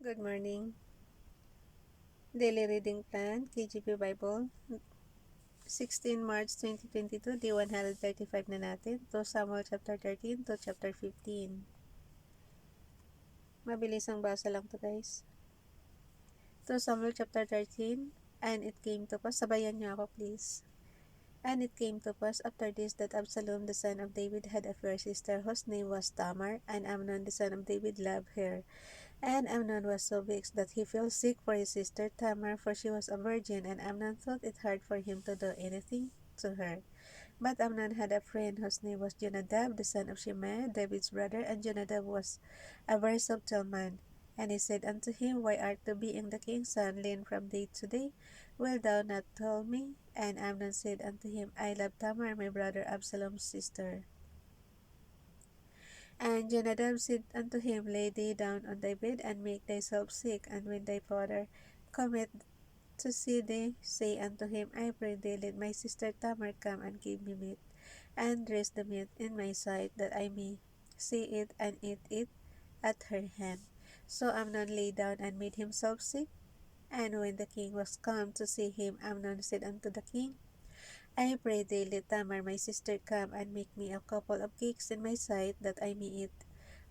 Good morning. Daily Reading Plan, KGP Bible, 16 March 2022, Day 135 na natin. To Samuel chapter 13 to chapter 15. Mabilis ang basa lang to guys. To Samuel chapter 13, and it came to pass, sabayan niyo ako please. And it came to pass after this that Absalom the son of David had a fair sister whose name was Tamar, and Amnon the son of David loved her. And Amnon was so vexed that he fell sick for his sister Tamar, for she was a virgin, and Amnon thought it hard for him to do anything to her. But Amnon had a friend whose name was Jonadab, the son of Shimei, David's brother, and Jonadab was a very subtle man. And he said unto him, Why art thou being the king's son, lean from day to day? Wilt thou not tell me? And Amnon said unto him, I love Tamar, my brother Absalom's sister. And Jonadab said unto him, Lay thee down on thy bed, and make thyself sick, and when thy father cometh to see thee, say unto him, I pray thee, let my sister Tamar come and give me meat, and dress the meat in my sight, that I may see it and eat it at her hand. So Amnon lay down and made himself sick. And when the king was come to see him, Amnon said unto the king, I pray thee, let Tamar my sister come and make me a couple of cakes in my sight, that I may eat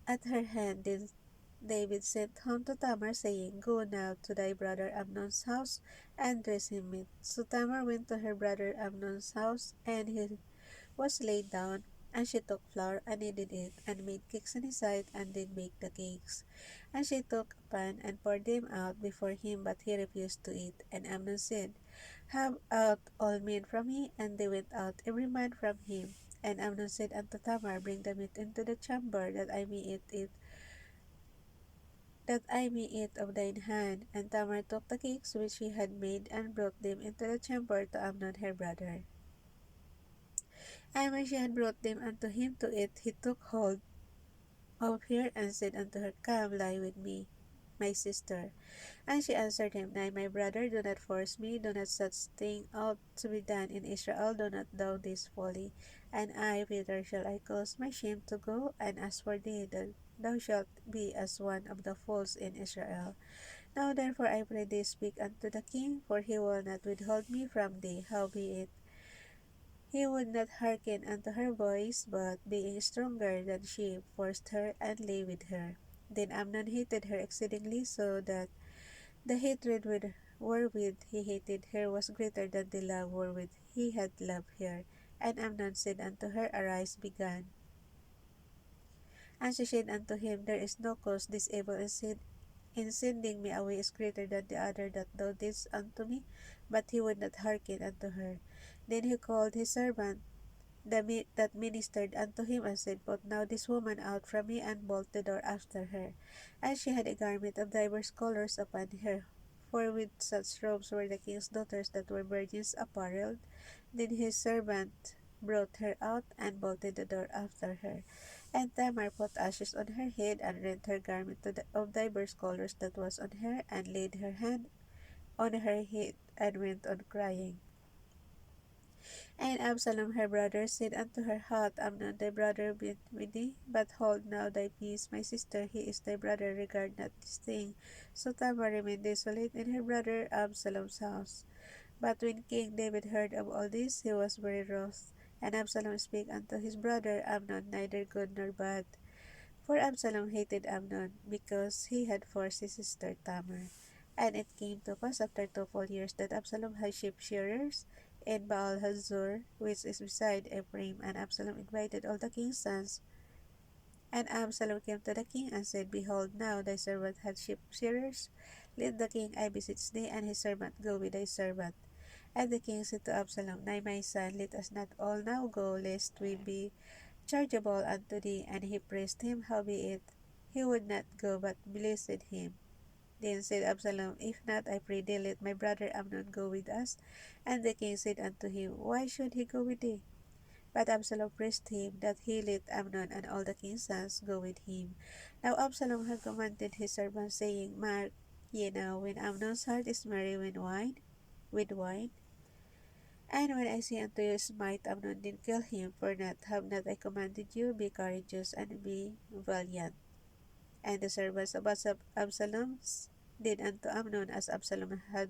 at her hand. Then David sent home to Tamar, saying, Go now to thy brother Amnon's house, and dress him meat. So Tamar went to her brother Amnon's house, and he was laid down, and she took flour, and kneaded it, and made cakes in his sight, and did bake the cakes. And she took a pan, and poured them out before him, but he refused to eat. And Amnon said, Have out all men from me. And they went out, every man from him. And Amnon said unto Tamar, Bring the meat into the chamber, that I may eat it, that I may eat of thine hand. And Tamar took the cakes which she had made, and brought them into the chamber to Amnon her brother. And when she had brought them unto him to eat, he took hold of her, and said unto her, Come, lie with me, my sister. And she answered him, Nay, my brother, do not force me, do not such thing ought to be done in Israel, do not thou this folly. And I, whither shall I cause my shame to go? And as for thee, thou shalt be as one of the fools in Israel. Now therefore I pray thee, speak unto the king, for he will not withhold me from thee. Howbeit he would not hearken unto her voice, but being stronger than she, forced her, and lay with her. Then Amnon hated her exceedingly, so that the hatred wherewith he hated her was greater than the love wherewith he had loved her. And Amnon said unto her, Arise, be gone. And she said unto him, There is no cause, this evil in sending me away is greater than the other that thou didst unto me. But he would not hearken unto her. Then he called his servant that ministered unto him, and said, Put now this woman out from me, and bolt the door after her. And she had a garment of divers colors upon her, for with such robes were the king's daughters that were virgins apparelled. Then his servant brought her out, and bolted the door after her. And Tamar put ashes on her head, and rent her garment of divers colors that was on her, and laid her hand on her head, and went on crying. And Absalom her brother said unto her, Hath Amnon thy brother been with thee? But hold now thy peace, my sister, he is thy brother, regard not this thing. So Tamar remained desolate in her brother Absalom's house. But when King David heard of all this, he was very wroth. And Absalom spake unto his brother Amnon neither good nor bad. For Absalom hated Amnon, because he had forced his sister Tamar. And it came to pass after 2 full years that Absalom had sheep shearers in Baal Hazor, which is beside Ephraim. And Absalom invited all the king's sons. And Absalom came to the king, and said, Behold, now thy servant hath sheep shearers. Let the king I beseech thee, and his servant go with thy servant. And the king said to Absalom, Nay, my son, let us not all now go, lest we be chargeable unto thee. And he praised him, howbeit he would not go, but blessed him. Then said Absalom, If not, I pray thee, let my brother Amnon go with us. And the king said unto him, Why should he go with thee? But Absalom praised him, that he let Amnon and all the king's sons go with him. Now Absalom had commanded his servants, saying, Mark ye now, when Amnon's heart is merry with wine, and when I say unto you, Smite Amnon, then kill him, for have not I commanded you, Be courageous and be valiant. And the servants of Absalom did unto Amnon as Absalom had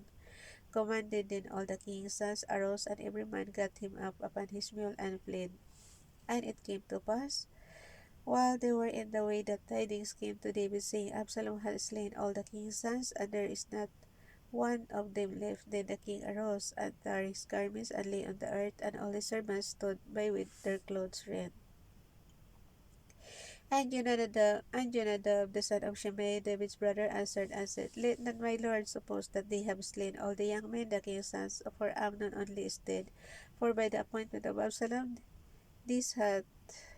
commanded. Then all the king's sons arose, and every man got him up upon his mule and fled. And it came to pass, while they were in the way, that tidings came to David, saying, Absalom had slain all the king's sons, and there is not one of them left. Then the king arose, and tore his garments, and lay on the earth, and all his servants stood by with their clothes rent. And Jonadab, the son of Shimei, David's brother, answered and said, Let not my lord suppose that they have slain all the young men, the king's sons, for Amnon only is dead. For by the appointment of Absalom, this hath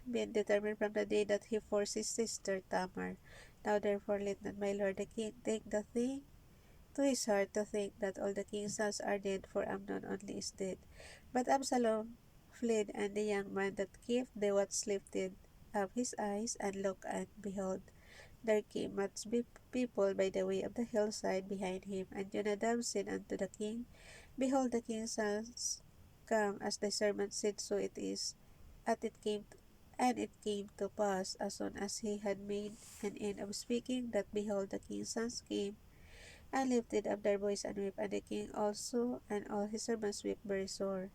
been determined from the day that he forced his sister Tamar. Now therefore let not my lord the king take the thing to his heart to think that all the king's sons are dead, for Amnon only is dead. But Absalom fled, and the young man that kept the watch lifted up his eyes, and looked, and behold, there came much people by the way of the hillside behind him. And Jonadab said unto the king, Behold, the king's sons come, as thy servant said, so it is. And it came to pass, as soon as he had made an end of speaking, that behold, the king's sons came and lifted up their voice and wept, and the king also and all his servants wept very sore.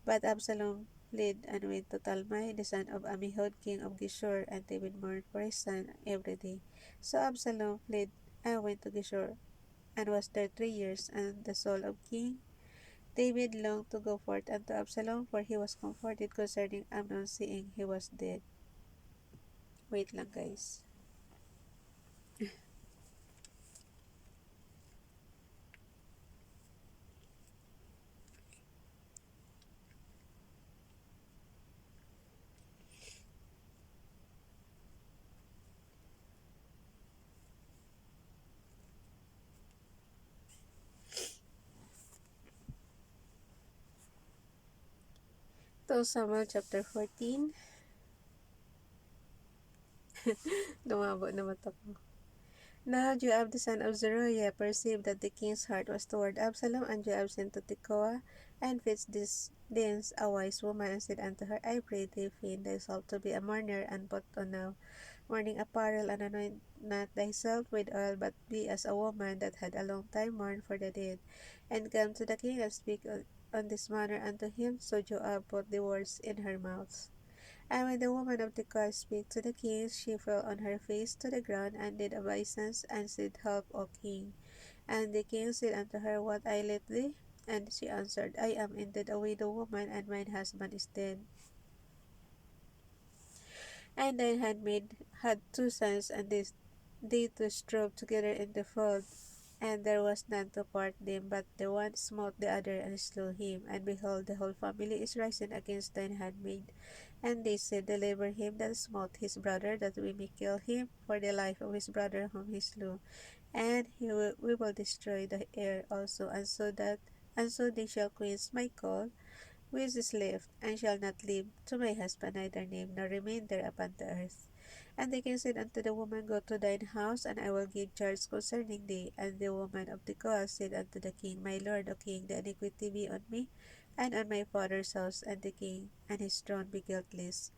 But Absalom fled and went to Talmai, the son of Ammihud, king of Geshur, and David mourned for his son every day. So Absalom fled and went to Geshur, and was there 3 years. And the soul of King David longed to go forth unto Absalom, for he was comforted concerning Amnon, seeing he was dead. Wait lang, guys. To Samuel chapter 14. Lumabo na mata ko. Now Joab the son of Zeruiah perceived that the king's heart was toward Absalom, and Joab sent to Tekoa, and fetched thence a wise woman, and said unto her, I pray thee, feign thyself to be a mourner, and put on now mourning apparel, and anoint not thyself with oil, but be as a woman that had a long time mourned for the dead, and come to the king, and speak on this manner unto him. So Joab put the words in her mouth. And when the woman of the car spake to the king, she fell on her face to the ground, and did obeisance, and said, Help, O king. And the king said unto her, What aileth thee? And she answered, I am indeed a widow woman, and mine husband is dead. And thine handmaid had 2 sons, and they two strove together in the field, and there was none to part them, but the one smote the other, and slew him. And behold, the whole family is risen against thine handmaid. And they said, Deliver him that smote his brother, that we may kill him for the life of his brother whom he slew. And we will destroy the heir also, and so they shall quench my call which is left, and shall not live to my husband, neither name nor remain there upon the earth. And the king said unto the woman, Go to thine house, and I will give charge concerning thee. And the woman of the coast said unto the king, My lord, O king, the iniquity be on me, and on my father's house, and the king and his throne be guiltless.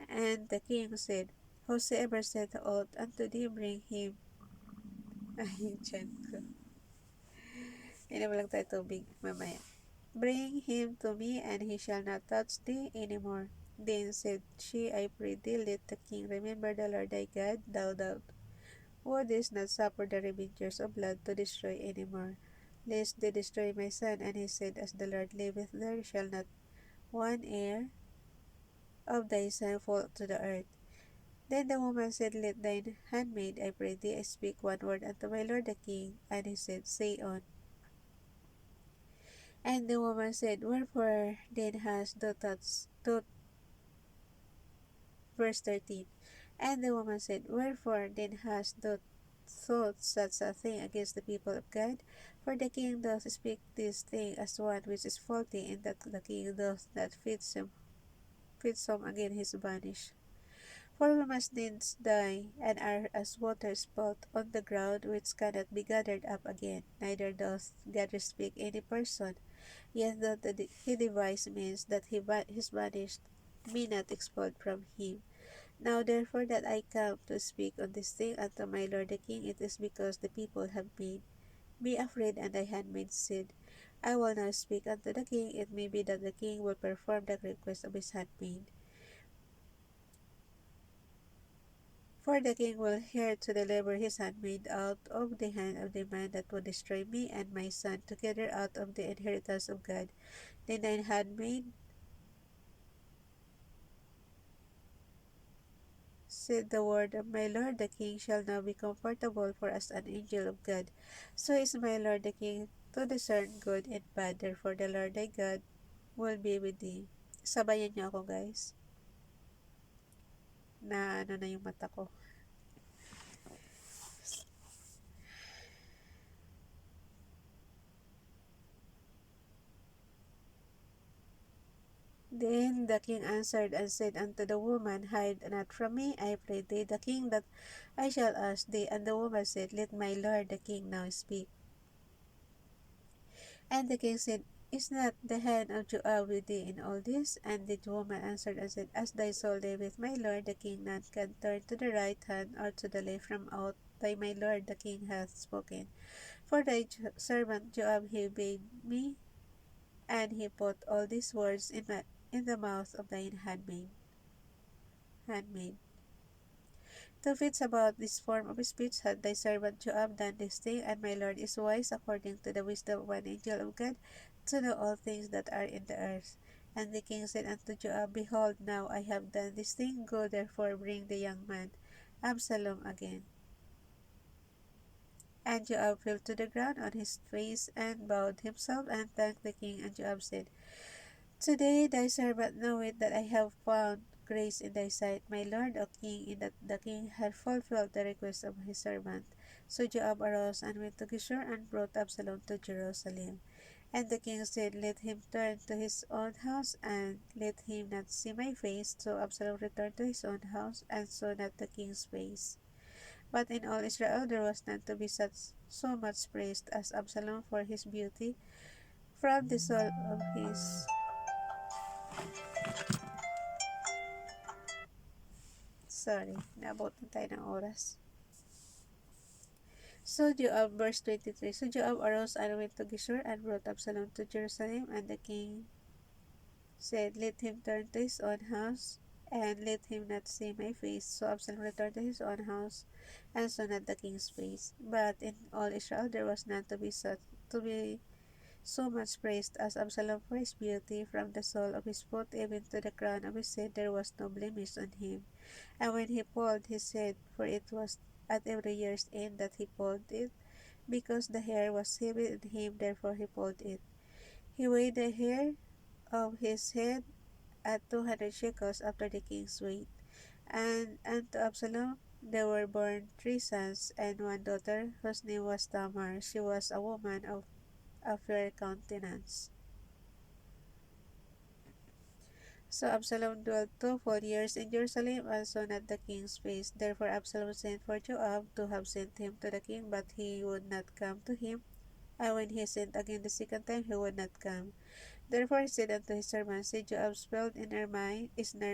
And the king said, Whosoever saith aught unto thee, bring him. Ay, tiyan ko. Inom lang tayo tubig mamaya. Bring him to me, and he shall not touch thee any more. Then said she, I pray thee, let the king remember the Lord thy God, thou wouldest not suffer the revengers of blood to destroy any more, lest they destroy my son. And he said, As the Lord liveth, there shall not one hair of thy son fall to the earth. Then the woman said, Let thine handmaid, I pray thee, speak one word unto my lord the king. And he said, Say on. And the woman said, Wherefore then hast thou verse 13. And the woman said, Wherefore then hast thou thought such a thing against the people of God? For the king doth speak this thing as one which is faulty, and that the king doth not fit some again his banish. For we must needs die, and are as water spilt on the ground, which cannot be gathered up again. Neither doth God respect any person, yet doth he devise means that his banished be not expelled from him. Now therefore that I come to speak on this thing unto my lord the king, it is because the people have made me afraid. And thy handmaid said, I will now speak unto the king. It may be that the king will perform the request of his handmaid. For the king will hear to deliver his handmaid out of the hand of the man that would destroy me and my son together out of the inheritance of God. Then thine handmaid said, the word of my lord the king shall now be comfortable for us an angel of God. So is my lord the king to discern good and bad. Therefore the Lord thy God will be with thee. Sabayan niyo ako guys. Na ano na yung mata ko. Then the king answered and said unto the woman, hide not from me, I pray thee, the king, that I shall ask thee. And the woman said, let my lord the king now speak. And the king said, is not the hand of Joab with thee in all this? And the woman answered and said, as thy soul liveth, my lord the king, none can turn to the right hand or to the left from out thy my lord the king hath spoken. For thy servant Joab he bade me, and he put all these words in the mouth of thine handmaid. Two fits about this form of speech had thy servant Joab done this thing, and my lord is wise according to the wisdom of an angel of God, to know all things that are in the earth. And the king said unto Joab, behold, now I have done this thing, go therefore bring the young man Absalom again. And Joab fell to the ground on his face, and bowed himself, and thanked the king. And Joab said, today thy servant knoweth that I have found grace in thy sight, my lord, O king, in that the king had fulfilled the request of his servant. So Joab arose and went to Geshur, and brought Absalom to Jerusalem. And the king said, let him turn to his own house, and let him not see my face. So Absalom returned to his own house, and saw not the king's face. But in all Israel there was none to be so much praised as Absalom for his beauty, from the sole of his naabot na tayo ng oras. So Joab, verse 23, so Joab arose and went to Geshur, and brought Absalom to Jerusalem. And the king said, let him turn to his own house, and let him not see my face. So Absalom returned to his own house, and saw not the king's face. But in all Israel there was none to be so much praised as Absalom for his beauty, from the sole of his foot even to the crown of his head there was no blemish on him. And when he pulled his head, for it was at every year's end that he pulled it, because the hair was heavy in him, therefore he pulled it. He weighed the hair of his head at 200 shekels after the king's weight. And unto Absalom there were born 3 sons and 1 daughter, whose name was Tamar. She was a woman of a fair countenance. So Absalom dwelt 2 full years in Jerusalem, and saw not the king's face. Therefore Absalom sent for Joab to have sent him to the king, but he would not come to him. And when he sent again the second time, he would not come. Therefore he said unto his servant, see, Joab's field is near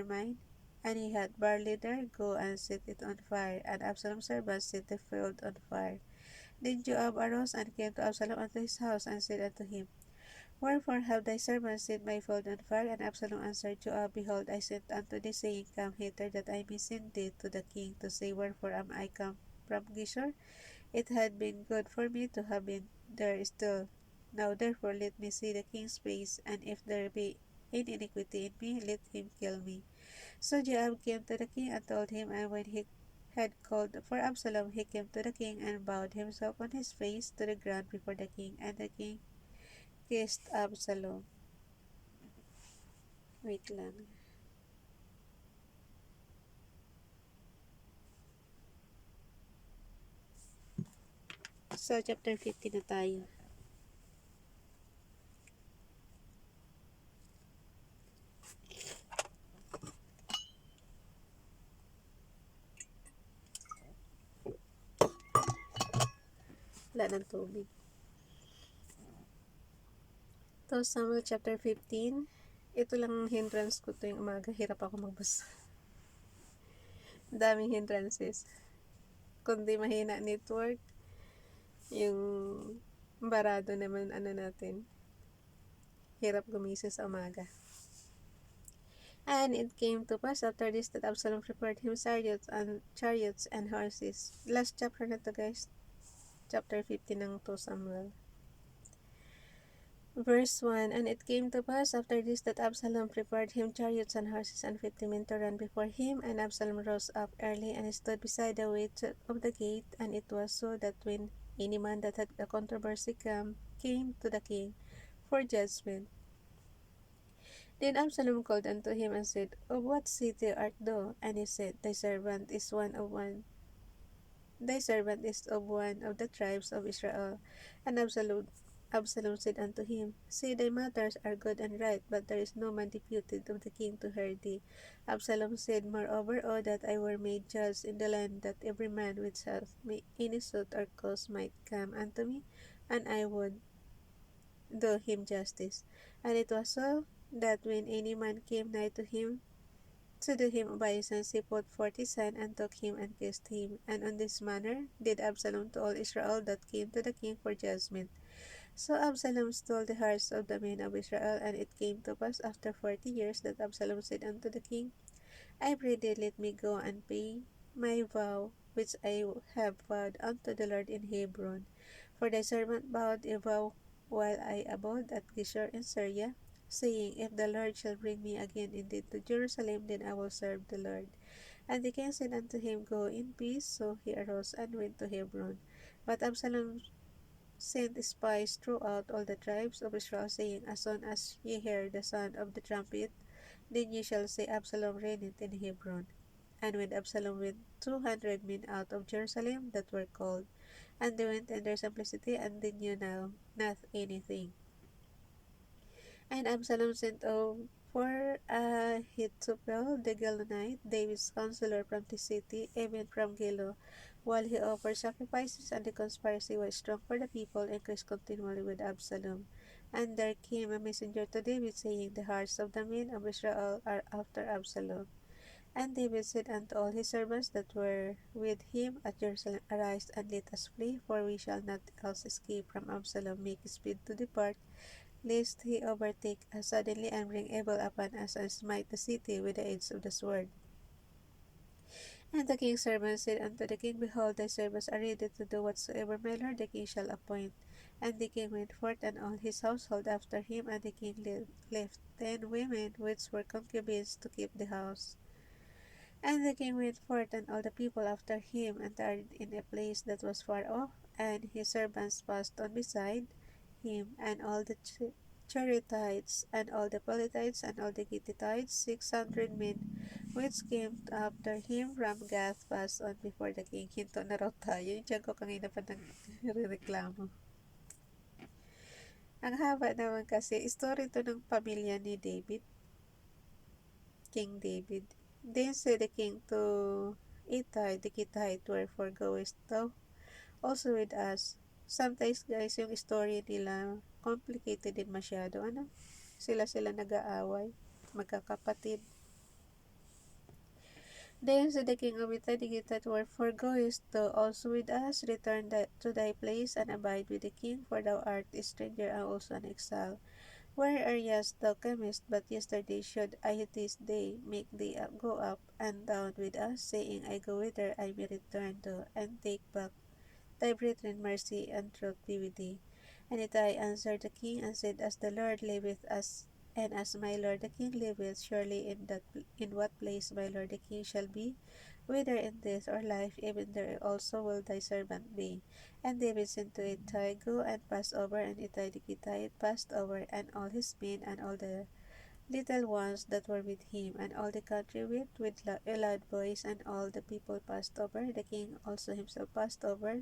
mine, and he had barley there. Go and set it on fire. And Absalom's servant set the field on fire. Then Joab arose and came to Absalom unto his house, and said unto him, wherefore have thy servants set my field on fire? And Absalom answered Joab, behold, I sent unto thee, saying, come hither, that I may send thee to the king, to say, wherefore am I come from Geshur? It had been good for me to have been there still. Now therefore let me see the king's face, and if there be any iniquity in me, let him kill me. So Joab came to the king and told him, and when he had called for Absalom, he came to the king and bowed himself on his face to the ground before the king, and the king kissed Absalom. Wait lang. So, chapter 50 na tayo. Wala ng tubig. To Samuel chapter 15. Ito lang ang hindrance ko tuwing umaga. Hirap ako magbasa. Daming hindrances. Kundi mahina network, yung barado naman natin, hirap gumising sa umaga. And it came to pass after this that Absalom prepared him chariots and horses. Last chapter na to, guys. Chapter 15 ng 2 Samuel. Verse 1, And it came to pass after this that Absalom prepared him chariots and horses and 50 men to run before him. And Absalom rose up early and stood beside the way of the gate. And it was so that when any man that had a controversy came to the king for judgment, then Absalom called unto him and said, Of what city art thou? And he said, Thy servant is of one of the tribes of Israel. And Absalom said unto him, See, thy matters are good and right, but there is no man deputed of the king to hear thee. Absalom said, Moreover, oh, that I were made judge in the land, that every man which hath any suit or cause might come unto me, and I would do him justice. And it was so, that when any man came nigh to do him obeisance, he put forth his hand and took him and kissed him. And on this manner did Absalom to all Israel that came to the king for judgment. So Absalom stole the hearts of the men of Israel. And it came to pass after 40 years that Absalom said unto the king, I pray thee, let me go and pay my vow which I have vowed unto the Lord in Hebron. For thy servant vowed a vow while I abode at Geshur in Syria, saying, If the Lord shall bring me again indeed to Jerusalem, then I will serve the Lord. And the king said unto him, Go in peace. So he arose and went to Hebron. But Absalom sent spies throughout all the tribes of Israel, saying, As soon as ye hear the sound of the trumpet, then ye shall say, Absalom reigneth in Hebron. And when Absalom went 200 men out of Jerusalem that were called, and they went in their simplicity, and they knew now not anything. And Absalom sent for Ahithophel the Gilonite, David's counselor from the city, even from Gilo, while he offered sacrifices, and the conspiracy was strong, for the people increased continually with Absalom. And there came a messenger to David, saying, The hearts of the men of Israel are after Absalom. And David said unto all his servants that were with him at Jerusalem, Arise, and let us flee, for we shall not else escape from Absalom. Make speed to depart, lest he overtake us suddenly, and bring evil upon us, and smite the city with the edge of the sword. And the king's servants said unto the king, Behold, thy servants are ready to do whatsoever my lord the king shall appoint. And the king went forth, and all his household after him, and the king left 10 women which were concubines to keep the house. And the king went forth, and all the people after him, and tarried in a place that was far off, and his servants passed on beside him, and all the Cherethites, and all the Pelethites, and all the Gitthites, 600 men, which came after him from Gath, passed on before the king. Hinto na raw tayo. Yung tiyan ko kanina pa nagreklamo. Ang haba naman kasi, story to ng pamilya ni David, King David. Then said the king to Ittai the Gittite, Wherefore goest thou also with us? Sometimes, guys, yung story nila complicated din masyado. Sila nag-aaway, magkakapatid. Then said the king of Ittai the Gittite, Wherefore goest thou also with us? Return to thy place, and abide with the king, for thou art a stranger and also an exile. Where areas thou camest, but yesterday should I this day make thee go up and down with us, saying, I go whither I may return to, and take back thy brethren. Mercy and truth be with thee. And Ittai answered the king and said, As the Lord liveth, and as my lord the king liveth, surely in what place my lord the king shall be, whether in death or life, even there also will thy servant be. And David sent to Ittai, Go and pass over. And Ittai the Gittite passed over, and all his men, and all the little ones that were with him, and all the country wept with a loud voice, and all the people passed over. The king also himself passed over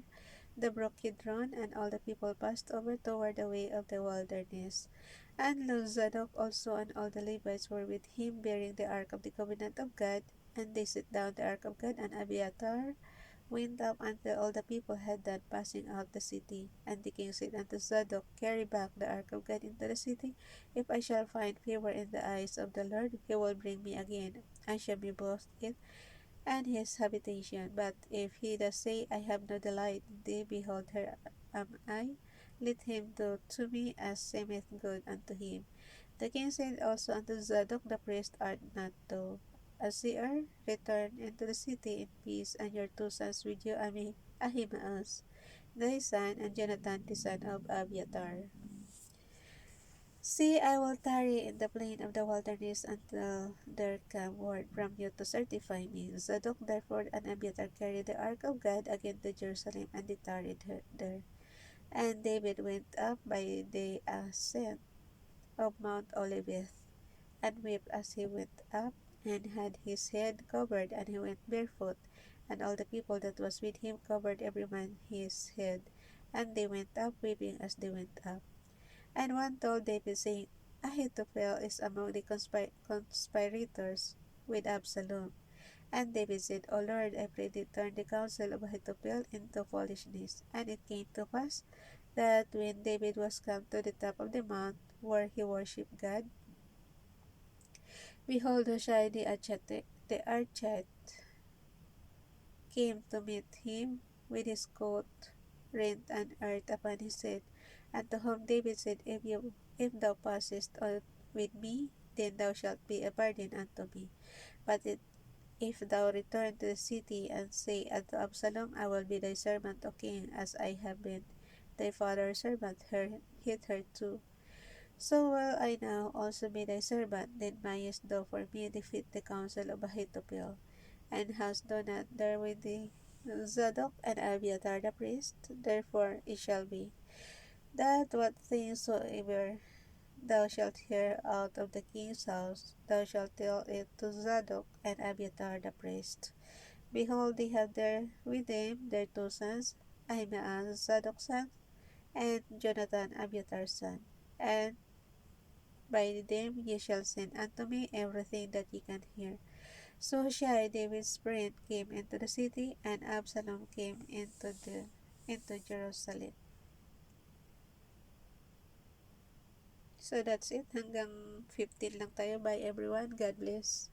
the brook Kidron, and all the people passed over toward the way of the wilderness. And Zadok also and all the Levites were with him, bearing the ark of the covenant of God. And they set down the ark of God, and Abiathar went up until all the people had done passing out the city. And the king said unto Zadok, Carry back the ark of God into the city. If I shall find favor in the eyes of the Lord, he will bring me again. I shall be both it and his habitation. But if he does say, I have no delight in thee, behold, here am I. Let him do to me as seemeth good unto him. The king said also unto Zadok the priest, Art not thou a seer? Return into the city in peace, and your two sons with you, Ahimaaz thy son, and Jonathan the son of Abiathar. See, I will tarry in the plain of the wilderness until there come word from you to certify me. Zadok therefore and Abiathar carried the ark of God again to Jerusalem, and they tarried there. And David went up by the ascent of Mount Olivet, and wept as he went up, and had his head covered, and he went barefoot. And all the people that was with him covered every man his head, and they went up weeping as they went up. And one told David, saying, Ahithophel is among the conspirators with Absalom. And David said, O Lord, I pray thee turn the counsel of Ahithophel into foolishness. And it came to pass that when David was come to the top of the mount where he worshipped God, behold, Hushai the Archite came to meet him with his coat rent and earth upon his head. And to whom David said, if thou passest on with me, then thou shalt be a burden unto me. But if thou return to the city and say unto Absalom, I will be thy servant, O king, as I have been thy father's servant hitherto, so will I now also be thy servant. Then mayest thou for me defeat the counsel of Ahithophel. And hast thou not there with thee Zadok and Abiathar the priest? Therefore it shall be, that what things soever thou shalt hear out of the king's house, thou shalt tell it to Zadok and Abiathar the priest. Behold, they have there with them their two sons, Ahimaaz Zadok's son, and Jonathan Abiathar's son. And by them ye shall send unto me everything that ye can hear. So Hushai, David's friend, came into the city, and Absalom came into Jerusalem. So that's it. Hanggang 15 lang tayo. Bye everyone. God bless.